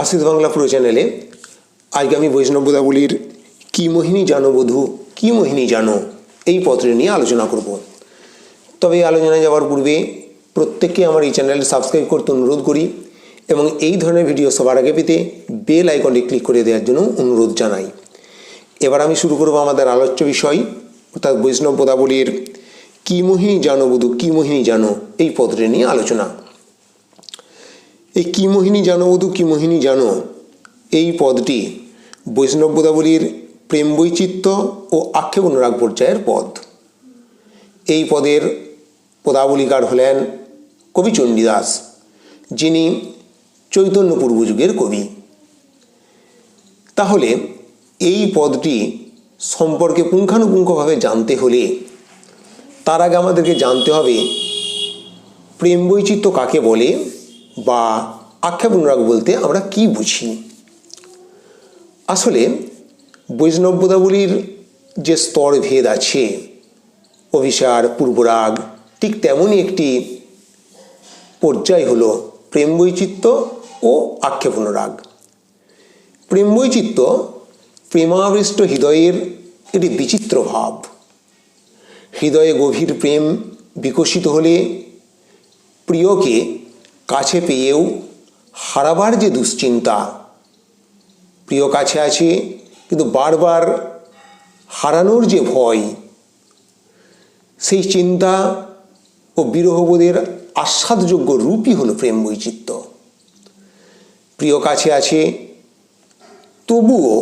আশিস বাংলা পুরো চ্যানেলে আজকে আমি বৈষ্ণব পদাবলীর কি মোহিনী জানো বধূ কি মোহিনী জানো এই পত্রে নিয়ে আলোচনা করব। তবে এই আলোচনায় যাওয়ার পূর্বে প্রত্যেককে আমার এই চ্যানেলটি সাবস্ক্রাইব করতে অনুরোধ করি এবং এই ধরনের ভিডিও সবার আগে পেতে বেল আইকনটি ক্লিক করে দেওয়ার জন্য অনুরোধ জানাই। এবার আমি শুরু করব আমাদের আলোচ্য বিষয়, অর্থাৎ বৈষ্ণব পদাবলীর কি মোহিনী জানো বধূ কি মোহিনী জানো এই পত্রে নিয়ে আলোচনা। এই কি মোহিনী জানো বধূ কি মোহিনী জানো এই পদটি বৈষ্ণব পদাবলীর প্রেম বৈচিত্র্য ও আক্ষেপ অনুরাগ পর্যায়ের পদ। এই পদের পদাবলীকার হলেন কবি চণ্ডীদাস, যিনি চৈতন্য পূর্ব যুগের কবি। তাহলে এই পদটি সম্পর্কে পুঙ্খানুপুঙ্খভাবে জানতে হলে তার আগে আমাদেরকে জানতে হবে প্রেম বৈচিত্র্য কাকে বলে বা আক্ষেপ অনুরাগ বলতে আমরা কি বুঝি। আসলে বৈষ্ণব পদাবলীর যে স্তর ভেদ আছে, অভিসার, পূর্বরাগ, ঠিক তেমনই একটি পর্যায় হলো প্রেম বৈচিত্র্য ও আক্ষেপ অনুরাগ। প্রেম বৈচিত্র্য প্রেমাবিষ্ট হৃদয়ের একটি বিচিত্র ভাব। হৃদয়ে গভীর প্রেম বিকশিত হলে প্রিয়কে কাছে পেয়েও হারাবার যে দুশ্চিন্তা, প্রিয় কাছে আছে কিন্তু বারবার হারানোর যে ভয়, সেই চিন্তা ও বিরহবোধের আস্বাদযোগ্য রূপই হলো প্রেম বৈচিত্র্য। প্রিয় কাছে আছে তবুও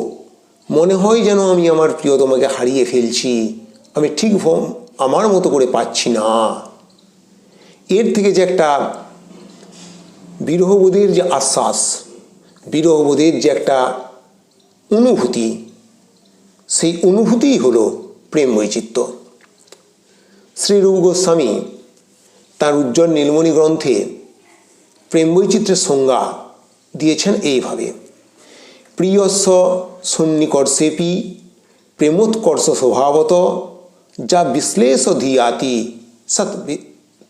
মনে হয় যেন আমি আমার প্রিয়তমাকে হারিয়ে ফেলছি, আমি ঠিক আমার মতো করে পাচ্ছি না। এর থেকে যে একটা বিরহবোধের যে আশ্বাস, বিরহবোধের যে একটা অনুভূতি, সেই অনুভূতিই হলো প্রেম বৈচিত্র্য। শ্রীরূপ গোস্বামী তার উজ্জ্বল নীলমণি গ্রন্থে প্রেম বৈচিত্র্যের সংজ্ঞা দিয়েছেন এইভাবে: প্রিয়স্য সন্নিকর্ষেপি প্রেমোৎকর্ষ স্বভাবত যা বিশ্লেষ ধিয়াতি সৎ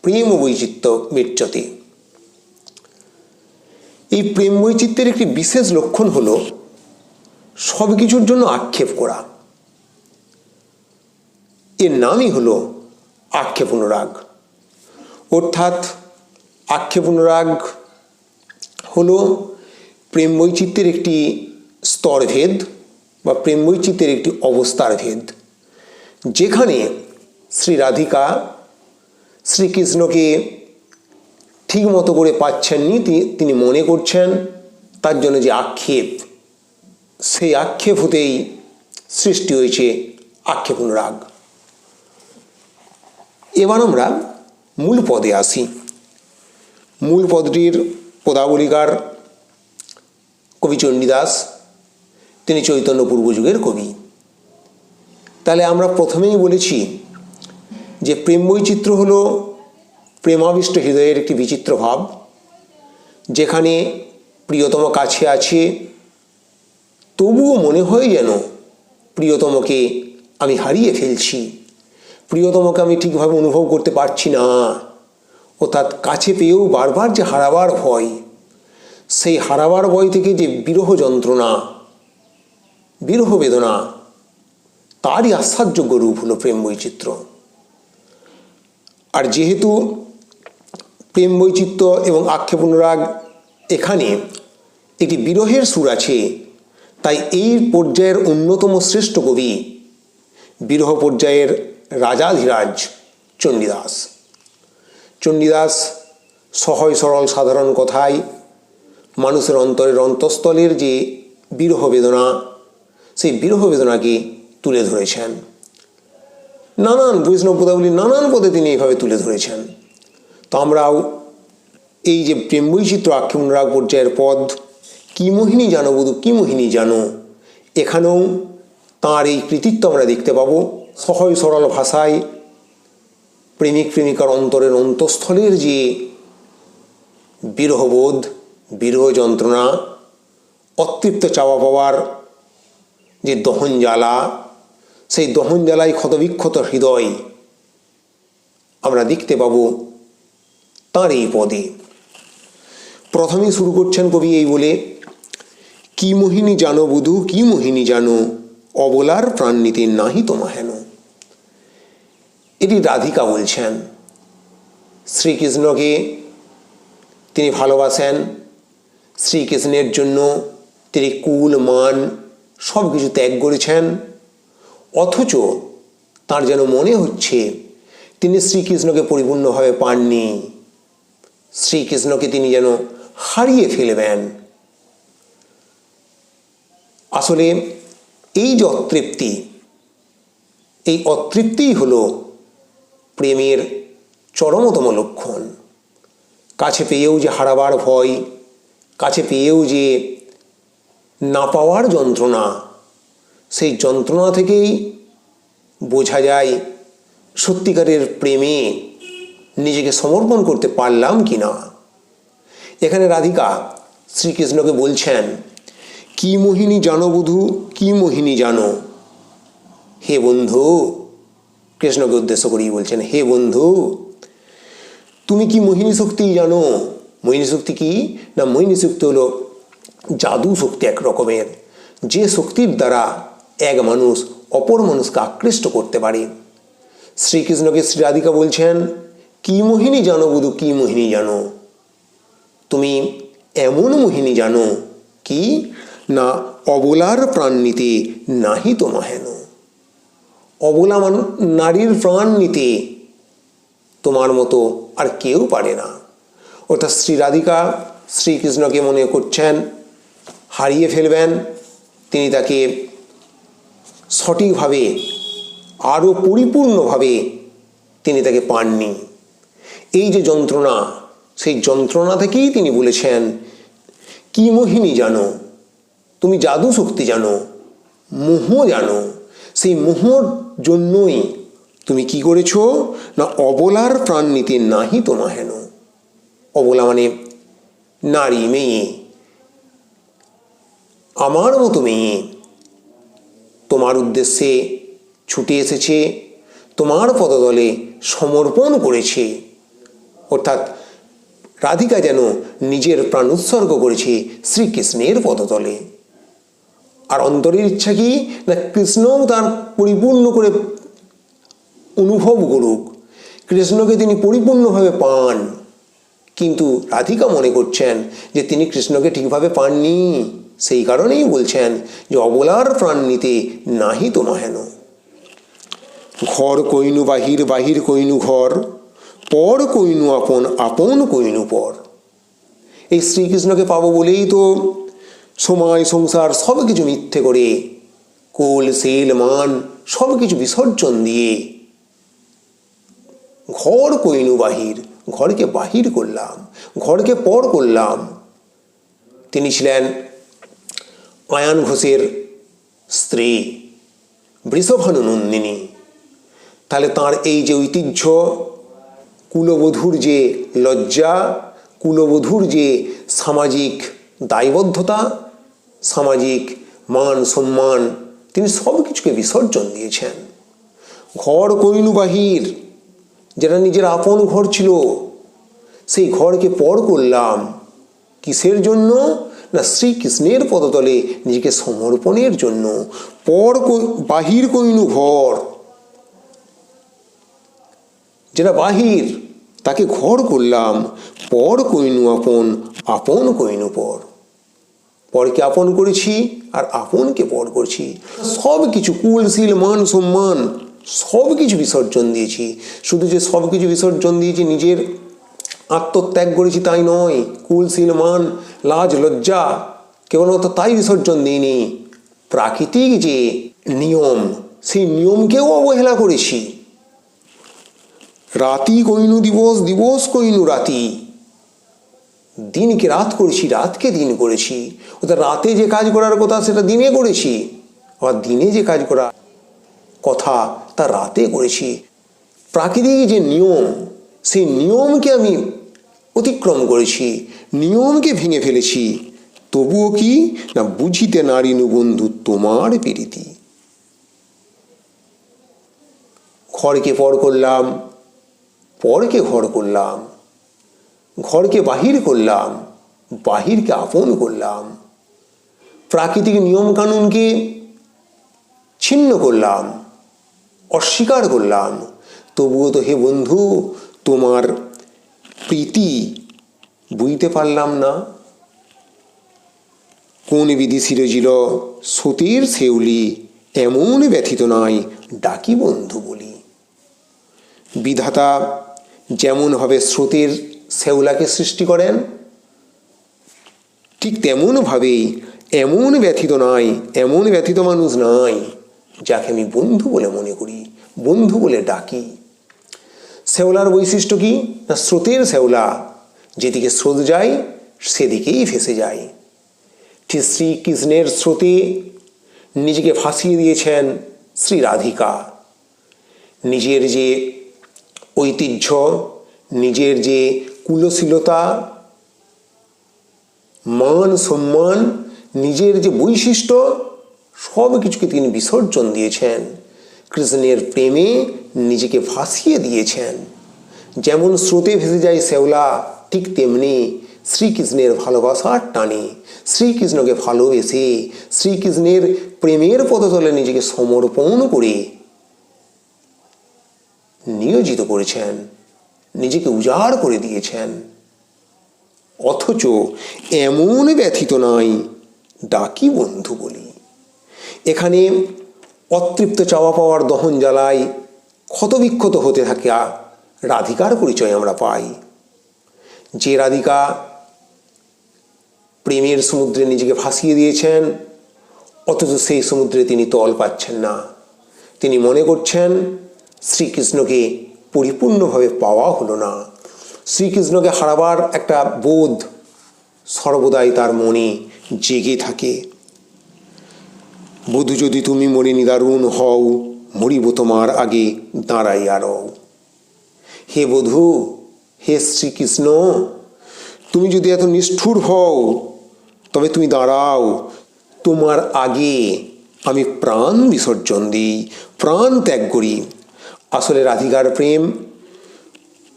প্রেম বৈচিত্র্য মেচ্যতে। এই প্রেম বৈচিত্র্যের একটি বিশেষ লক্ষণ হল সব কিছুর জন্য আক্ষেপ করা। এর নামই হলো আক্ষেপ অনুরাগ। অর্থাৎ আক্ষেপ অনুরাগ হলো প্রেম বৈচিত্র্যের একটি স্তরভেদ বা প্রেম বৈচিত্র্যের একটি অবস্থার ভেদ, যেখানে শ্রী রাধিকা শ্রীকৃষ্ণকে ঠিক মতো করে পাচ্ছেননি, তিনি মনে করছেন, তার জন্য যে আক্ষেপ, সেই আক্ষেপ হতেই সৃষ্টি হয়েছে আক্ষেপ অনুরাগ। এবার আমরা মূল পদে আসি। মূল পদটির পদাবলীকার কবি চণ্ডীদাস, তিনি চৈতন্য পূর্ব যুগের কবি। তাহলে আমরা প্রথমেই বলেছি যে প্রেম বৈচিত্র্য হলো প্রেমাবিষ্ট হৃদয়ের একটি বিচিত্র ভাব, যেখানে প্রিয়তম কাছে আছে তবুও মনে হয় যেন প্রিয়তমকে আমি হারিয়ে ফেলছি, প্রিয়তমকে আমি ঠিকভাবে অনুভব করতে পারছি না। অর্থাৎ কাছে পেয়েও বারবার যে হারাবার ভয়, সেই হারাবার ভয় থেকে যে বিরহ যন্ত্রণা, বিরহ বেদনা, তারই আশ্বাদযোগ্য রূপ হলো প্রেম বৈচিত্র্য। আর যেহেতু প্রেম বৈচিত্র্য এবং আক্ষেপ অনুরাগ এখানে একটি বিরহের সুর আছে, তাই এই পর্যায়ের অন্যতম শ্রেষ্ঠ কবি বিরহ পর্যায়ের রাজাধিরাজ চণ্ডীদাস। চণ্ডীদাস সহজ সরল সাধারণ কথায় মানুষের অন্তরের অন্তঃস্থলের যে বিরহ বেদনা, সেই বিরহ বেদনাকে তুলে ধরেছেন। নানান বৈষ্ণব পদাবলীর নানান পদে তিনি এইভাবে তুলে ধরেছেন। তো আমরাও এই যে প্রেম বৈচিত্র্য আক্ষেপ অনুরাগ পর্যায়ের পদ কি মোহিনী জানো বধূ কি মোহিনী জানো, এখানেও তাঁর এই কৃতিত্ব আমরা দেখতে পাবো। সহজ সরল ভাষায় প্রেমিক প্রেমিকার অন্তরের অন্তঃস্থলের যে বিরহবোধ, বিরহ যন্ত্রণা, অতৃপ্ত চাওয়া পাওয়ার যে দহন জ্বালা, সেই দহন জ্বালায় ক্ষতবিক্ষত হৃদয় আমরা দেখতে পাবো তাঁর এই পদে। প্রথমেই শুরু করছেন কবি এই বলে কি মোহিনী জানো বধূ, কি মোহিনী জানো, অবলার প্রাণ নিতে নাহি তোমা হেন। এটি রাধিকা বলছেন। শ্রীকৃষ্ণকে তিনি ভালোবাসেন, শ্রীকৃষ্ণের জন্য তিনি কুল মান সব কিছু ত্যাগ করেছেন, অথচ তার যেন মনে হচ্ছে তিনি শ্রীকৃষ্ণকে পরিপূর্ণভাবে পাননি, শ্রীকৃষ্ণকে তিনি যেন হারিয়ে ফেলবেন। আসলে এই যে অতৃপ্তি, এই অতৃপ্তিই হলো প্রেমের চরমতম লক্ষণ। কাছে পেয়েও যে হারাবার ভয়, কাছে পেয়েও যে না পাওয়ার যন্ত্রণা, সেই যন্ত্রণা থেকেই বোঝা যায় সত্যিকারের প্রেমে নিজেকে সমর্পণ করতে পারলাম কি না। এখানে রাধিকা শ্রীকৃষ্ণকে বলছেন, কি মোহিনী জানো বধূ, কি মোহিনী জানো। হে বন্ধু, কৃষ্ণকে উদ্দেশ্য করেই বলছেন, হে বন্ধু তুমি কি মোহিনী শক্তি জানো। মোহিনী শক্তি কি না, মোহিনী শক্তি হলো জাদু শক্তি এক রকমের, যে শক্তির দ্বারা এক মানুষ অপর মানুষকে আকৃষ্ট করতে পারে। শ্রীকৃষ্ণকে শ্রী রাধিকা বলছেন, কি মোহিনী জানো বধূ, কি মোহিনী জানো। তুমি এমন মোহিনী জানো কি না, অবলার প্রাণ নিতে নাহি তোমা হেন। অবলা নারীর প্রাণ নিতে তোমার মতো আর কেউ পারে না। অর্থাৎ শ্রী রাধিকা শ্রীকৃষ্ণকে মনে করছেন হারিয়ে ফেলবেন, তিনি তাকে সঠিকভাবে আরও পরিপূর্ণভাবে তিনি তাকে পাননি। এই যে যন্ত্রণা, সেই যন্ত্রণা থেকেই তিনি বলেছেন, কি মোহিনী জানো, তুমি জাদু শক্তি জানো, মোহ জানো। সেই মোহর জন্যই তুমি কি করেছো না, অবলার প্রাণ নিতে নাহি তোমা হেন। অবলা মানে নারী, মেয়ে, আমার মতো মেয়ে তোমার উদ্দেশ্যে ছুটে এসেছে, তোমার পদতলে সমর্পণ করেছে। অর্থাৎ রাধিকা যেন নিজের প্রাণ উৎসর্গ করেছে শ্রীকৃষ্ণের পদতলে। আর অন্তরের ইচ্ছা কি না, কৃষ্ণও তার পরিপূর্ণ করে অনুভব করুক, কৃষ্ণকে তিনি পরিপূর্ণভাবে পান। কিন্তু রাধিকা মনে করছেন যে তিনি কৃষ্ণকে ঠিকভাবে পাননি, সেই কারণেই বলছেন যে অবলার প্রাণ নিতে নাহি তোমা হেন। ঘর কইনু বাহির, বাহির কইনু ঘর, পর কইনু আপন, আপন কইনু পর। এই শ্রীকৃষ্ণকে পাবো বলেই তো সময় সংসার সব কিছু মিথ্যে করে, কুল শীল মান সব কিছু বিসর্জন দিয়ে ঘর কইনু বাহির, ঘরকে বাহির করলাম, ঘরকে পর করলাম। তিনি ছিলেন আয়ান ঘোষের স্ত্রী বৃষভানু নন্দিনী। তাহলে তার এই যে ঐতিহ্য, কুলবধূর যে লজ্জা, কুলবধূর যে সামাজিক দায়বদ্ধতা, সামাজিক মান সম্মান, তিনি সব কিছুকে বিসর্জন দিয়েছেন। ঘর কইনু বাহির, যেটা নিজের আপন ঘর ছিল, সেই ঘরকে পর করলাম। কিসের জন্য না, শ্রীকৃষ্ণের পদতলে নিজেকে সমর্পণের জন্য। পর বাহির কইনু ঘর, যেটা বাহির তাকে ঘর করলাম। পর কইনু আপন, আপন কইনু পর। পরকে আপন করেছি আর আপনকে পর করছি। সব কিছু কুলশীল মান সম্মান সব কিছু বিসর্জন দিয়েছি। শুধু যে সব কিছু বিসর্জন দিয়েছি, নিজের আত্মত্যাগ করেছি তাই নয়, কুলশীল মান লাজ লজ্জা কেবলমাত্র তাই বিসর্জন দিইনি, প্রাকৃতিক যে নিয়ম সেই নিয়মকেও অবহেলা করেছি। রাতি কইনু দিবস, দিবস কইনু রাতি, দিনকে রাত করেছি, রাতকে দিন করেছি। অর্থাৎ রাতে যে কাজ করার কথা সেটা দিনে করেছি, আবার দিনে যে কাজ করা কথা তা রাতে করেছি। প্রাকৃতিক যে নিয়ম, সেই নিয়মকে আমি অতিক্রম করেছি, নিয়মকে ভেঙে ফেলেছি। তবুও কি না, বুঝিতে নারিনু বন্ধু তোমার প্রীতি। ঘরকে পর করলাম, পরকে ঘর করলাম, ঘরকে বাহির করলাম, বাহিরকে আপন করলাম। প্রাকৃতিক নিয়মকানুনকে ছিন্ন করলাম, অস্বীকার করলাম, তবুও তো হে বন্ধু তোমার প্রীতি বুঝতে পারলাম না। কোন বিধি সিরজিল সতীর শেউলি, এমন ব্যথিত নয় ডাকি বন্ধু বলি। বিধাতা যেমনভাবে স্রোতের শেওলাকে সৃষ্টি করেন, ঠিক তেমনভাবেই এমন ব্যথিত নয়, এমন ব্যথিত মানুষ নয় যাকে আমি বন্ধু বলে মনে করি, বন্ধু বলে ডাকি। শেওলার বৈশিষ্ট্য কি না, স্রোতের শেওলা, যেদিকে স্রোত যায় সেদিকেই ভেসে যায়। ঠিক শ্রীকৃষ্ণের স্রোতে নিজেকে ভাসিয়ে দিয়েছেন শ্রী রাধিকা। নিজের যে ঐতিহ্য, নিজের যে কুলশীলতা, মান সম্মান, নিজের যে বৈশিষ্ট্য, সব কিছুকে তিনি বিসর্জন দিয়েছেন, কৃষ্ণের প্রেমে নিজেকে ভাসিয়ে দিয়েছেন। যেমন স্রোতে ভেসে যায় শেওলা, ঠিক তেমনি শ্রীকৃষ্ণের ভালোবাসার টানে, শ্রীকৃষ্ণকে ভালোবেসে, শ্রীকৃষ্ণের প্রেমের পদতলে নিজেকে সমর্পণ করে নিয়োজিত করেছেন, নিজেকে উজাড় করে দিয়েছেন। অথচ এমন ব্যথিত নয় ডাকি বন্ধু বলি। এখানে অতৃপ্ত চাওয়া পাওয়ার দহন জ্বালায় ক্ষতবিক্ষত হতে থাকা রাধিকার পরিচয় আমরা পাই। যে রাধিকা প্রেমের সমুদ্রে নিজেকে ভাসিয়ে দিয়েছেন, অথচ সেই সমুদ্রে তিনি তল পাচ্ছেন না। তিনি মনে করছেন শ্রীকৃষ্ণকে পরিপূর্ণভাবে পাওয়া হলো না। শ্রীকৃষ্ণকে হারাবার একটা বোধ সর্বদাই তার মনে জেগে থাকে। বধূ যদি তুমি মরে নিদারুণ হও, মরিব তোমার আগে দাঁড়াইয়া রও। হে বধূ, হে শ্রীকৃষ্ণ, তুমি যদি এত নিষ্ঠুর হও তবে তুমি দাঁড়াও, তোমার আগে আমি প্রাণ বিসর্জন দিই, প্রাণ ত্যাগ করি। আসলে রাধিকার প্রেম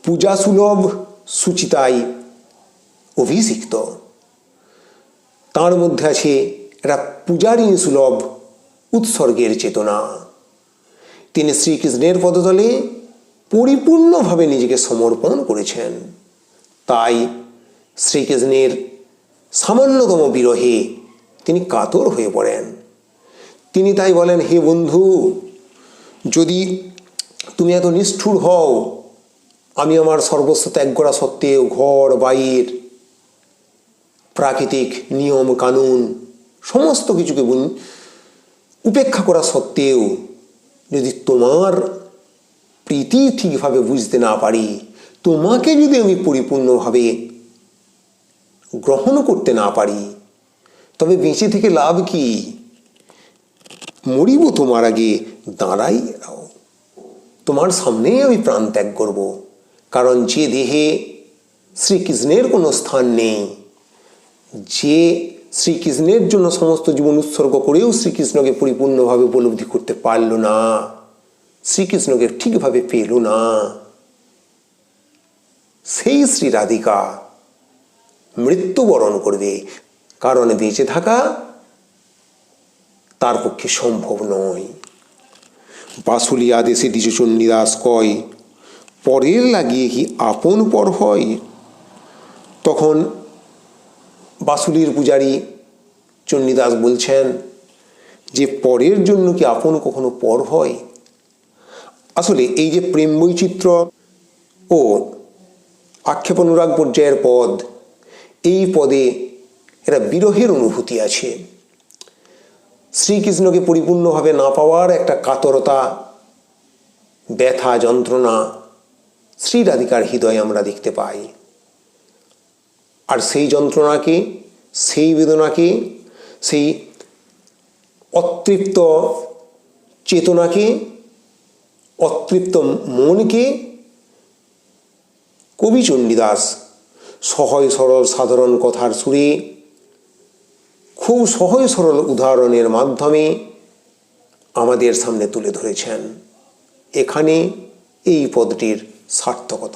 পূজা সুলভ সুচিতায় অভিষিক্ত। তার মধ্যে আছে একটা পূজারিণী সুলভ উৎসর্গের চেতনা। তিনি শ্রীকৃষ্ণের পদতলে পরিপূর্ণভাবে নিজেকে সমর্পণ করেছেন। তাই শ্রীকৃষ্ণের সামান্যতম বিরহে তিনি কাতর হয়ে পড়েন। তিনি তাই বলেন, হে বন্ধু, যদি তুমি এত নিষ্ঠুর হও, আমি আমার সর্বস্ব ত্যাগ করা সত্ত্বেও, ঘর বাইর, প্রাকৃতিক নিয়ম কানুন সমস্ত কিছুকে উপেক্ষা করা সত্ত্বেও যদি তোমার প্রীতি ঠিকভাবে বুঝতে না পারি, তোমাকে যদি আমি পরিপূর্ণভাবে গ্রহণ করতে না পারি, তবে বেঁচে থেকে লাভ কি? মরিব তোমার আগে দাঁড়াই রাও, তোমার সামনেই আমি প্রাণ ত্যাগ করব। কারণ যে দেহে শ্রীকৃষ্ণের কোনো স্থান নেই, যে শ্রীকৃষ্ণের জন্য সমস্ত জীবন উৎসর্গ করেও শ্রীকৃষ্ণকে পরিপূর্ণভাবে উপলব্ধি করতে পারল না, শ্রীকৃষ্ণকে ঠিকভাবে পেল না, সেই শ্রী রাধিকা মৃত্যুবরণ করবে। কারণ বেঁচে থাকা তার পক্ষে সম্ভব নয়। বাসুলি আদেশে দ্বিজ চণ্ডীদাস কয়, পরের লাগিয়ে কি আপন পর হয়। তখন বাসুলির পূজারী চণ্ডীদাস বলছেন যে পরের জন্য কি আপন কখনো পর হয়। আসলে এই যে প্রেম বৈচিত্র্য ও আক্ষেপ অনুরাগ পর্যায়ের পদ, এই পদে একটা বিরহের অনুভূতি আছে। শ্রীকৃষ্ণকে পরিপূর্ণভাবে না পাওয়ার একটা কাতরতা, ব্যথা, যন্ত্রণা শ্রী রাধিকার হৃদয়ে আমরা দেখতে পাই। আর সেই যন্ত্রণাকে, সেই বেদনাকে, সেই অতৃপ্ত চেতনাকে, অতৃপ্ত মনকে কবি চণ্ডীদাস সহজ সরল সাধারণ কথার সুরে, খুব সহজ সরল উদাহরণের মাধ্যমে আমাদের সামনে তুলে ধরেছেন। এখানে এই পদটির সার্থকতা।